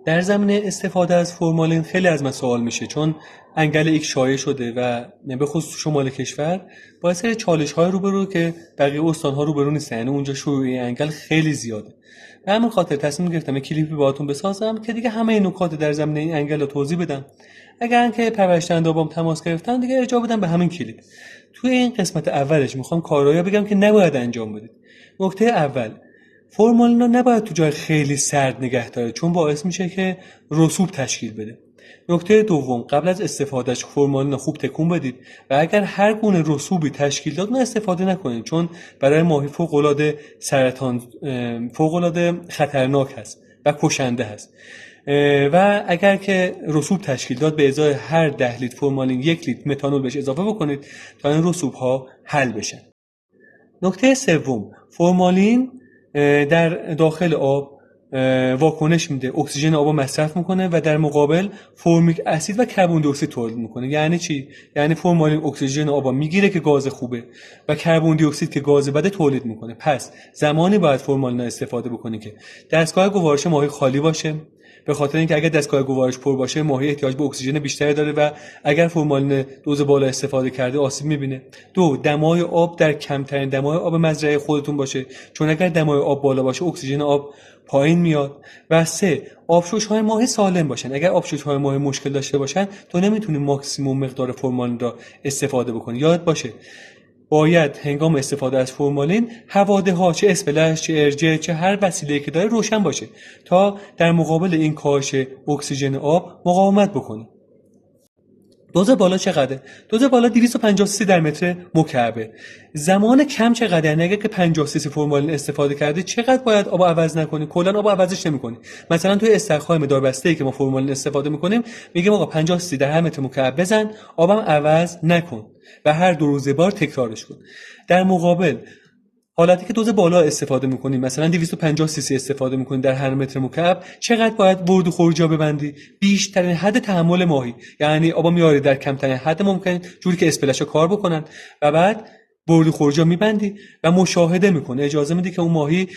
در زمینه استفاده از فرمالین خیلی از من سوال میشه، چون انگل یک شایع شده و به خصوص شمال کشور با سری چالش‌های روبرو که بقیه استان‌ها روبرو نیستن، یعنی اونجا شیوع انگل خیلی زیاده. به همین خاطر تصمیم گرفتم یک کلیپی باهاتون بسازم که دیگه همه این نکات در زمینه این انگل رو توضیح بدم. اگر اینکه پرورش‌دهنده بام تماس گرفتن دیگه ارجاع بدم به همین کلیپ. توی این قسمت اولش میخوام کارهایی بگم که نباید انجام بدید. نکته اول، فرمالین رو نباید تو جای خیلی سرد نگه داره، چون باعث میشه که رسوب تشکیل بده. نکته دوم، قبل از استفادهش فرمالین رو خوب تکون بدید و اگر هر گونه رسوبی تشکیل داد استفاده نکنید، چون برای ماهی فوق‌العاده خطرناک هست و کشنده هست. و اگر که رسوب تشکیل داد به ازای هر 10 لیتر فرمالین 1 لیتر متانول بهش اضافه بکنید تا این رسوب ها حل بشن. نکته سوم، فرمالین در داخل آب واکنش میده، اکسیژن آب مصرف میکنه و در مقابل فرمیک اسید و کربن دی اکسید تولید میکنه. یعنی چی؟ یعنی فرمالین اکسیژن آب میگیره که گاز خوبه و کربن دی اکسید که گاز بده تولید میکنه. پس زمانی باید فرمالین استفاده بکنی که دستگاه گوارش ماهی خالی باشه، به خاطر اینکه اگر دستگاه گوارش پر باشه ماهی احتیاج به اکسیژن بیشتری داره و اگر فرمالین دوز بالا استفاده کرده آسیب میبینه. دو، دمای آب در کمترین دمای آب مزرعه خودتون باشه، چون اگر دمای آب بالا باشه اکسیژن آب پایین میاد. و سه، آبشوش‌های ماهی سالم باشن. اگر آبشوش‌های ماهی مشکل داشته باشن تو نمیتونی ماکسیموم مقدار فرمالین را استفاده بکنی. یاد باشه باید هنگام استفاده از فرمالین هواده‌ها، چه اسپلش، چه ارجه، چه هر وسیله‌ای که داره روشن باشه تا در مقابل این کاهش اکسیژن آب مقاومت بکنه. دوز بالا چقدره؟ دوز بالا 250 سی در متر مکعبه. زمان کم چقدره؟ یعنی اگه که 50 سی فرمالین استفاده کردی چقدر باید آب عوض نکنی؟ کلا آب عوضش نمی‌کنی. مثلا توی استخرهای مداربسته‌ای که ما فرمالین استفاده می‌کنیم میگیم آقا 50 سی در هر متر مکعب بزن، آبم عوض نکن و هر 2 روز بار تکرارش کن. در مقابل حالتی که دوز بالا استفاده می‌کنیم، مثلا 250 سی سی استفاده می‌کنیم در هر متر مکعب، چقدر باید ورود و خروجا ببندی؟ بیشترین حد تحمل ماهی، یعنی آبا میاری در کمترین حد ممکن، جوری که اسپلشا کار بکنن و بعد ورود و خروجا میبندی و مشاهده میکنه، اجازه میدی که اون ماهی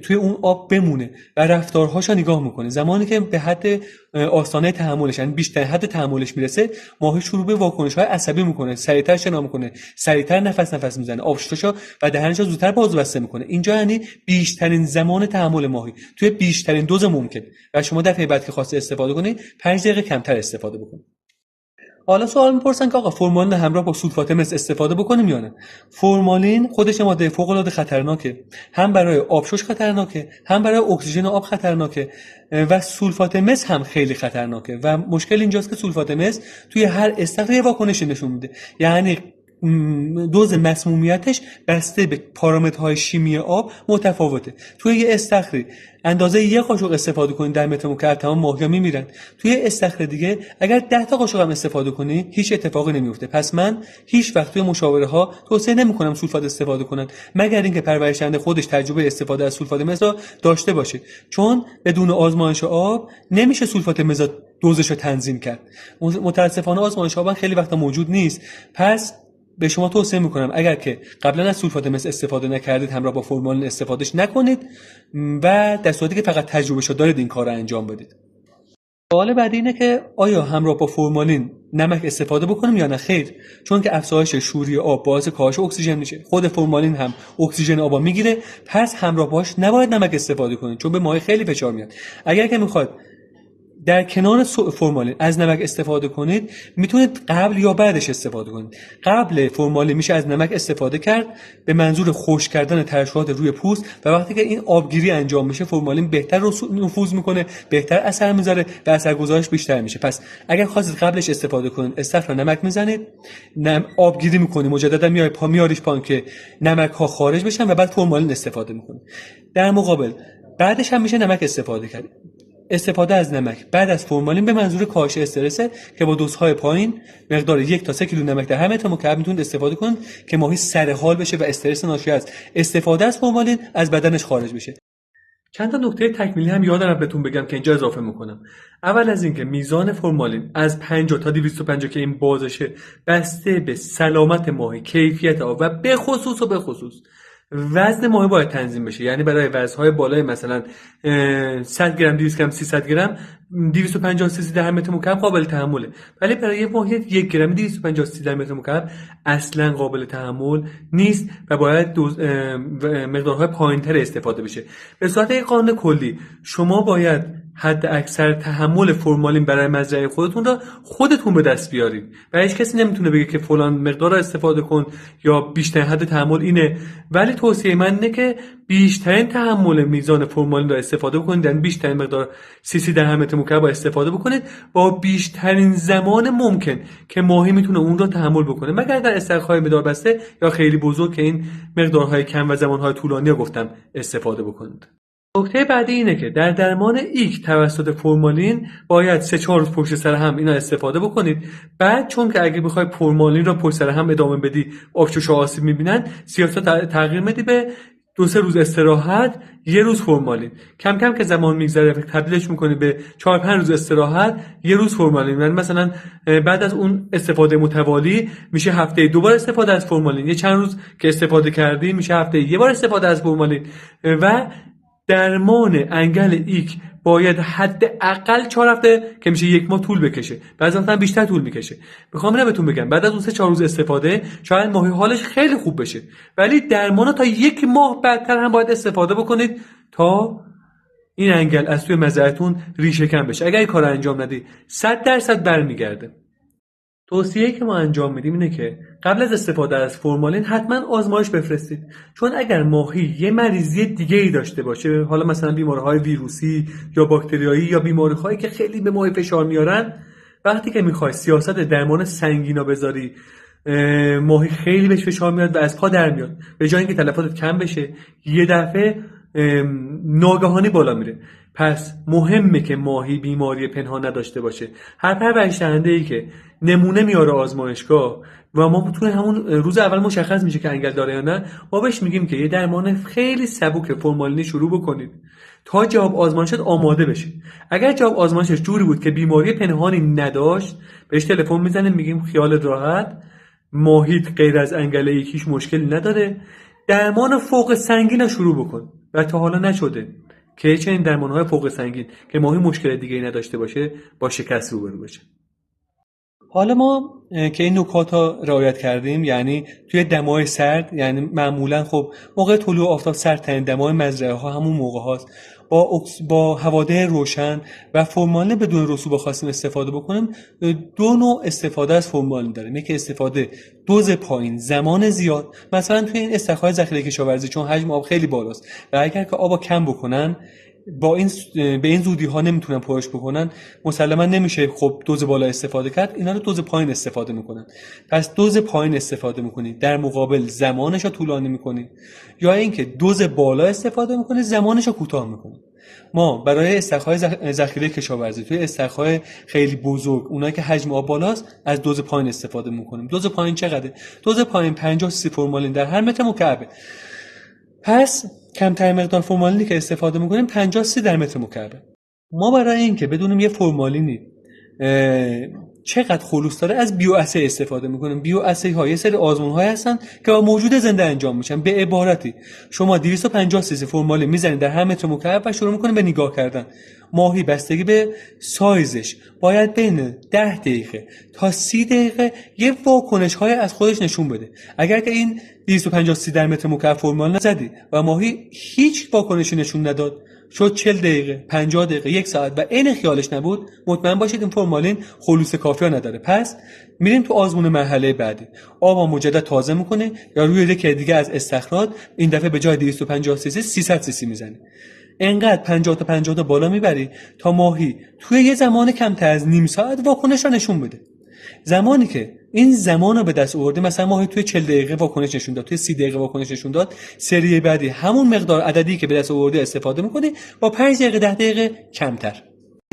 توی اون آب بمونه و رفتارهاشو نگاه میکنه. زمانی که به حد آستانه تحملش، یعنی بیشتر حد تحملش میرسه، ماهی شروع به واکنش‌های عصبی میکنه، سریعتر شنا میکنه، سریعتر نفس میزنه، آبشوشاشو و دهنشو زودتر باز بسته میکنه. اینجا یعنی بیشترین زمان تحمل ماهی توی بیشترین دوز ممکن و شما دفعه بعد که خواسته استفاده کنی 5 دقیقه کمتر استفاده بکنی. حالا سوال میپرسن که آقا فرمالین همراه با سولفات مس استفاده بکنیم یا نه؟ فرمالین خودش ماده فوق العاده خطرناکه، هم برای آبشوش خطرناکه، هم برای اکسیژن آب خطرناکه و سولفات مس هم خیلی خطرناکه و مشکل اینجاست که سولفات مس توی هر استخری واکنش نشون میده، یعنی دوز مسمومیتش بسته به پارامترهای شیمی آب متفاوته. توی یه استخری اندازه 1 قاشق استفاده کنید در متر مکعب تمام ماهی‌ها میمیرن. توی استخر دیگه اگر 10 تا قاشق هم استفاده کنی هیچ اتفاقی نمیفته. پس من هیچ وقت توی مشاوره توصیه نمی‌کنم سولفات استفاده کنن مگر اینکه پرورش‌دهنده خودش تجربه استفاده از سولفات مس داشته باشه، چون بدون آزمایش آب نمیشه سولفات مس دوزش رو تنظیم کرد. متاسفانه آزمایش آب خیلی وقتا موجود نیست. پس به شما توصیه میکنم اگر که قبلا از سولفات مس استفاده نکردید همراه با فرمالین استفادهش نکنید و در صورتی که فقط تجربهشو دارید این کار رو انجام بدید. سوال بعدی اینه که آیا همراه با فرمالین نمک استفاده بکنیم یا نه؟ خیر، چون که افزایش شوری آب باعث کاهش اکسیژن میشه، خود فرمالین هم اکسیژن آب میگیره، پس همراه باش نباید نمک استفاده کنید چون به ماهی خیلی فشار میاد. اگر که میخواد در کنار فرمالین از نمک استفاده کنید میتونید قبل یا بعدش استفاده کنید. قبل فرمالین میشه از نمک استفاده کرد به منظور خشک کردن ترشحات روی پوست و وقتی که این آبگیری انجام میشه فرمالین بهتر نفوذ میکنه، بهتر اثر میذاره و اثرگذاریش بیشتر میشه. پس اگر خواستید قبلش استفاده کنید استخر نمک میزنید، آبگیری میکنید، مجددا میاریش پایین که نمک ها خارج بشن و بعد فرمالین استفاده میکنید. در مقابل بعدش هم میشه نمک استفاده کرد. استفاده از نمک بعد از فرمالین به منظور کاهش استرس که با دوزهای پایین مقدار 1 تا 3 کیلو نمک در هر متر مکعب میتونید استفاده کنید که ماهی سر حال بشه و استرس ناشی از استفاده از فرمالین از بدنش خارج بشه. چند تا نکته تکمیلی هم یادم بهتون بگم که اینجا اضافه میکنم. اول از اینکه میزان فرمالین از 50 تا 250 که این بازشه بسته به سلامت ماهی، کیفیت آب و به خصوص وزن ماهی باید تنظیم بشه. یعنی برای وزن‌های بالای مثلا 100 گرم، 200 گرم، 300 گرم 250 سی سی در متر مکعب قابل تحمله، ولی برای یه ماهی 1 گرم 250 سی سی در متر مکعب اصلا قابل تحمل نیست و باید مقدارهای پایین‌تر استفاده بشه. به صورت یک قانون کلی شما باید حد اکثر تحمل فرمالین برای مزرعه خودتون را خودتون به دست بیارید و هیچ کسی نمیتونه بگه که فلان مقدار را استفاده کن یا بیشترین حد تحمل اینه. ولی توصیه من اینه که بیشترین تحمل میزان فرمالین را استفاده بکنید، یعنی بیشترین مقدار سی سی در هر متر مکعب استفاده بکنید با بیشترین زمان ممکن که ماهی میتونه اون را تحمل بکنه، مگر در استخوان مدار بسته یا خیلی بزرگ که این مقدارهای کم و زمانهای طولانی رو گفتم استفاده بکنید. نکته بعدی اینه که در درمان ایک توسط فرمالین باید 3-4 روز پشت سر هم اینا استفاده بکنید. بعد چون که اگه بخوای فرمالین را پشت سر هم ادامه بدی آبشوش آسیب میبینن، سیاست تغییر بدی به 2-3 روز استراحت، 1 روز فرمالین. کم کم که زمان میگذره تبدیلش میکنی به 4-5 روز استراحت، 1 روز فرمالین. یعنی مثلا بعد از اون استفاده متوالی میشه هفته 2 بار استفاده از فرمالین. یه چند روز که استفاده کردی میشه هفته 1 بار استفاده از فرمالین. و درمان انگل ایک باید حداقل 4 هفته که میشه 1 ماه طول بکشه، بعضی وقتا بیشتر طول میکشه. میخوام اینو بهتون بگم بعد از اون 3-4 روز استفاده شاید ماهی حالش خیلی خوب بشه، ولی درمان تا 1 ماه بعدتر هم باید استفاده بکنید تا این انگل از توی مزرعتون ریشه کن بشه. اگر این کار انجام ندی 100% برمیگرده. توصیه‌ای که ما انجام میدیم اینه که قبل از استفاده از فرمالین حتما آزمایش بفرستید، چون اگر ماهی یه مریضی دیگه‌ای داشته باشه، حالا مثلا بیماری‌های ویروسی یا باکتریایی یا بیماری‌هایی که خیلی به ماهی فشار میارن، وقتی که میخوای سیاست درمان سنگینا بذاری ماهی خیلی بهش فشار میاد و از پا در میاد. به جای اینکه تلفاتت کم بشه یه دفعه ناگهانی بالا میره. پس مهمه که ماهی بیماری پنهان نداشته باشه. هر پرورش‌دهنده‌ای که نمونه میاره آزمایشگاه و ما توی همون روز اول مشخص میشه که انگل داره یا نه، ما بهش میگیم که یه درمان خیلی سبک فرمالینی شروع بکنید تا جواب آزمایشت آماده بشه. اگر جواب آزمایشش جوری بود که بیماری پنهانی نداشت، بهش تلفن میزنیم میگیم خیالت راحت، ماهیت غیر از انگل یکیش مشکلی نداره، درمان فوق سنگین شروع بکن. و تا حالا نشده که چنین درمان‌های فوق سنگین که ماهی مشکل دیگه‌ای نداشته باشه با شکست روبرو بشه. حالا ما که این نکات ها رعایت کردیم، یعنی توی دمای سرد، یعنی معمولا خب موقع طلوع آفتاب سردترین دمای مزرعه ها همون موقع هاست، با هوادار روشن و فرمالین بدون رسوب خواستیم استفاده بکنیم. 2 نوع استفاده از فرمالین داریم. یکی استفاده دوز پایین زمان زیاد، مثلا توی این استخوان ذخیره کشاورزی چون حجم آب خیلی بالاست و اگر که آب کم بکنن به این زودی ها نمیتونن پرش بکنن، مسلما نمیشه خب دوز بالا استفاده کرد. اینا رو دوز پایین استفاده میکنن. پس دوز پایین استفاده میکنید، در مقابل زمانش رو طولانی میکنید، یا اینکه دوز بالا استفاده میکنید زمانش رو کوتاه میکنید. ما برای استخوان ذخیره کشاورزی توی استخوان خیلی بزرگ، اونایی که حجم آب بالاست، از دوز پایین استفاده میکنیم. دوز پایین چقدره؟ دوز پایین 50 سی سی فرمالین در هر متر مکعب. پس کمترین مقدار فرمالینی که استفاده میکنیم 50 سی در متر مکعب. ما برای اینکه بدونیم یه فرمالینی چقدر خلوص داره از بیواسه استفاده میکنیم. بیواسه ها یه سری آزمون های هستن که با موجود زنده انجام میشن. به عبارتی شما 250 سی سی فرمالین میزنید در هر متر مکعب و شروع میکنید به نگاه کردن. ماهی بستگی به سایزش باید بین 10 دقیقه تا 30 دقیقه یه واکنش های از خودش نشون بده. اگر که این 250 سی در متر مکعب فرمالین زدی و ماهی هیچ واکنشی نشون نداد، شد 40 دقیقه، 50 دقیقه، 1 ساعت و عین خیالش نبود، مطمئن باشید این فرمالین خلوص کافی نداره. پس میریم تو آزمون مرحله بعدی. آب مجدد تازه میکنه یا روی یک دیگه از استخراج، این دفعه به جای 250 سی سی 300 سی سی میزنه. انقدر 50 تا 50 بالا میبری تا ماهی توی یه زمان کمتر از نیم ساعت واکنش رو نشون بده. زمانی که این زمان رو به دست آوردی، مثلا ماهی توی 40 دقیقه واکنش نشون داد، توی 30 دقیقه واکنش نشون داد، سری بعدی همون مقدار عددی که به دست آوردی استفاده میکنی با 5 دقیقه 10 دقیقه کمتر.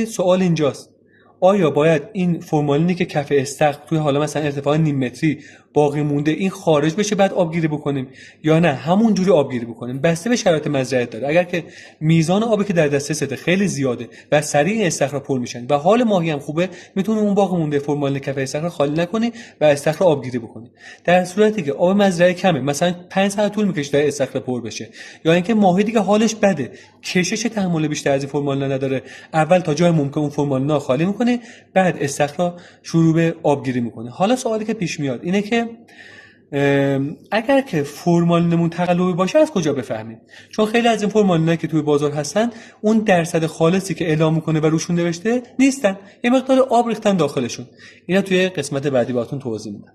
سوال اینجاست، آیا باید این فرمالینی که کف استخر توی حالا مثلا ارتفاع نیم متری باقی مونده این خارج بشه بعد آبگیری بکنیم یا نه همون جوری آبگیری بکنیم، بسته به شرایط مزرعه داره. اگر که میزان آبی که در دسترسته خیلی زیاده و سریع استخر پر میشن و حال ماهی هم خوبه، میتونی اون باقی مونده فرمالین کف استخر خالی نکنی و استخر آبگیری بکنی. در صورتی که آب مزرعه کمه، مثلا 5 ساعت طول میکشه تا استخر پر بشه، یا اینکه ماهی دیگه حالش بده، کشش تحمل بیشتر از این فرمالین نداره، اول تا جای ممکن اون فرمالینا خالی میکنه، بعد استخر شروع به آبگیری میکنه. حالا سوالی که پیش میاد اینه که اگر که فرمالینمون تقلبی باشه از کجا بفهمیم؟ چون خیلی از این فرمالینایی که توی بازار هستن اون درصد خالصی که اعلام میکنه و روشون نوشته نیستن، یه مقدار آب ریختن داخلشون. اینا توی قسمت بعدی براتون توضیح میدم.